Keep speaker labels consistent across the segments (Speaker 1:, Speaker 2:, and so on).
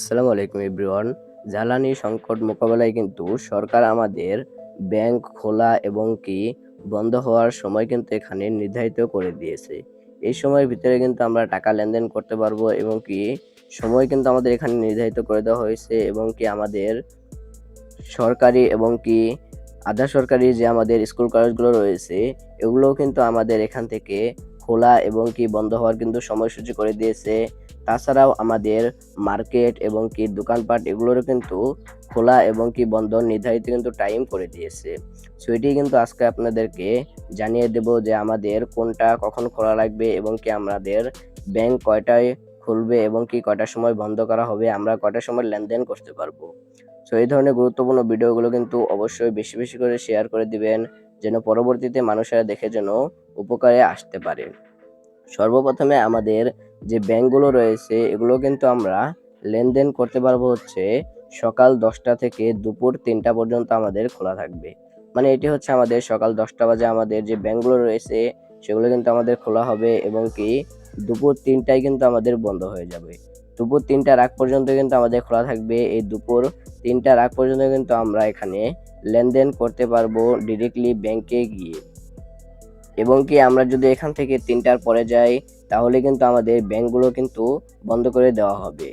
Speaker 1: আসসালামু আলাইকুম এভরিওয়ান। জ্বালানি সংকট মোকাবেলায় কিন্তু সরকার আমাদের ব্যাংক খোলা এবং বন্ধ হওয়ার সময় কিন্তু এখানে নির্ধারিত করে দিয়েছে। এই সময়ের ভিতরে কিন্তু আমরা টাকা লেনদেন করতে পারবো এবং সময় কিন্তু আমাদের এখানে নির্ধারিত করে দেওয়া হয়েছে এবং আমাদের সরকারি এবং আধা সরকারি যে আমাদের স্কুল কলেজগুলো রয়েছে এগুলোও কিন্তু আমাদের এখান থেকে খোলা এবং বন্ধ হওয়ার কিন্তু সময়সূচি করে দিয়েছে। তাছাড়াও আমাদের মার্কেট এবং দোকানপাট এগুলোরও কিন্তু খোলা এবং বন্ধ নির্ধারিত কিন্তু টাইম করে দিয়েছে। সো এটি কিন্তু আজকে আপনাদেরকে জানিয়ে দেব যে আমাদের কোনটা কখন খোলা লাগবে এবং আমাদের ব্যাংক কয়টায় খুলবে এবং কয়টার সময় বন্ধ করা হবে, আমরা কয়টার সময় লেনদেন করতে পারবো। সো এই ধরনের গুরুত্বপূর্ণ ভিডিওগুলো কিন্তু অবশ্যই বেশি বেশি করে শেয়ার করে দিবেন, যেন পরবর্তীতে মানুষেরা দেখে যেন উপকারে আসতে পারে। সর্বপ্রথমে আমাদের যে ব্যাংকগুলো রয়েছে এগুলো কিন্তু আমরা লেনদেন করতে পারবো হচ্ছে সকাল 10টা থেকে দুপুর 3টা পর্যন্ত আমাদের খোলা থাকবে। মানে এটি হচ্ছে আমাদের সকাল 10টা বাজে আমাদের যে ব্যাংকগুলো রয়েছে সেগুলো কিন্তু আমাদের খোলা হবে এবং দুপুর 3টায় কিন্তু আমাদের বন্ধ হয়ে যাবে। দুপুর 3টার আগ পর্যন্ত কিন্তু আমাদের খোলা থাকবে। এই দুপুর 3টার আগ পর্যন্ত কিন্তু আমরা এখানে লেনদেন করতে পারবো ডিরেক্টলি ব্যাংকে গিয়ে। এবং আমরা যদি এখান থেকে 3টার পরে যাই তাহলে কিন্তু আমাদের ব্যাংকগুলো কিন্তু বন্ধ করে দেওয়া হবে।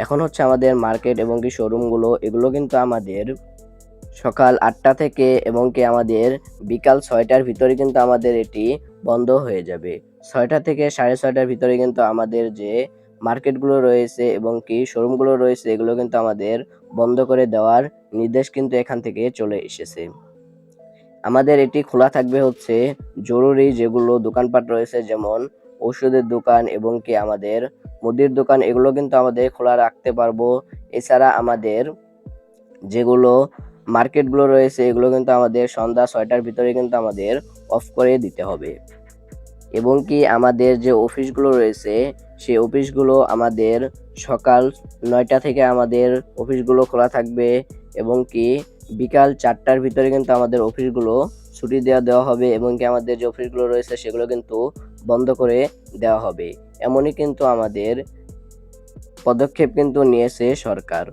Speaker 1: এখন হচ্ছে আমাদের মার্কেট এবং শোরুমগুলো এগুলো কিন্তু আমাদের সকাল 8টা থেকে এবং আমাদের বিকাল 6টার ভিতরে কিন্তু আমাদের এটি বন্ধ হয়ে যাবে। 6টা থেকে 6:30টার ভিতরে কিন্তু আমাদের যে মার্কেটগুলো রয়েছে এবং শোরুমগুলো রয়েছে এগুলো কিন্তু আমাদের বন্ধ করে দেওয়ার নির্দেশ কিন্তু এখান থেকে চলে এসেছে। আমাদের এটি খোলা থাকবে হচ্ছে জরুরি যেগুলো দোকানপাট রয়েছে, যেমন ওষুধের দোকান এবং আমাদের মুদির দোকান, এগুলো কিন্তু আমাদের খোলা রাখতে পারবো। এছাড়া আমাদের যেগুলো মার্কেটগুলো রয়েছে এগুলো কিন্তু আমাদের সন্ধ্যা 6টার ভিতরে কিন্তু আমাদের অফ করে দিতে হবে। এবং আমাদের যে অফিসগুলো রয়েছে সেই অফিসগুলো আমাদের সকাল 9টা থেকে আমাদের অফিসগুলো খোলা থাকবে এবং বিকাল 4টার ভিতরে কিন্তু আমাদের অফিসগুলো ছুটি দেওয়া হবে এবং আমাদের যে অফিসগুলো রয়েছে সেগুলো কিন্তু বন্ধ করে দেওয়া হবে। এমনই কিন্তু আমাদের পদক্ষেপ কিন্তু নিয়েছে সরকার।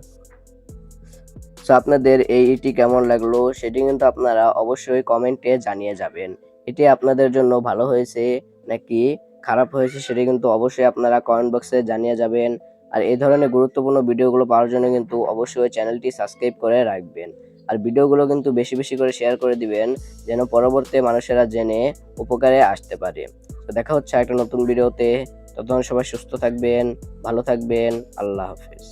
Speaker 1: সো আপনাদের এটি কেমন লাগলো সেটি কিন্তু আপনারা অবশ্যই কমেন্টে জানিয়ে যাবেন। এটি আপনাদের জন্য ভালো হয়েছে নাকি খারাপ হয়েছে সেটি কিন্তু অবশ্যই আপনারা কমেন্ট বক্সে জানিয়ে যাবেন। আর এই ধরনের গুরুত্বপূর্ণ ভিডিওগুলো পাওয়ার জন্য কিন্তু অবশ্যই চ্যানেলটি সাবস্ক্রাইব করে রাখবেন। আর ভিডিওগুলো কিন্তু বেশি বেশি করে শেয়ার করে দিবেন, যেন পরবর্তী মানুষেরা জেনে উপকারে আসতে পারে। তো দেখা হচ্ছে একটা নতুন ভিডিওতে। ততক্ষণ সবাই সুস্থ থাকবেন, ভালো থাকবেন। আল্লাহ হাফেজ।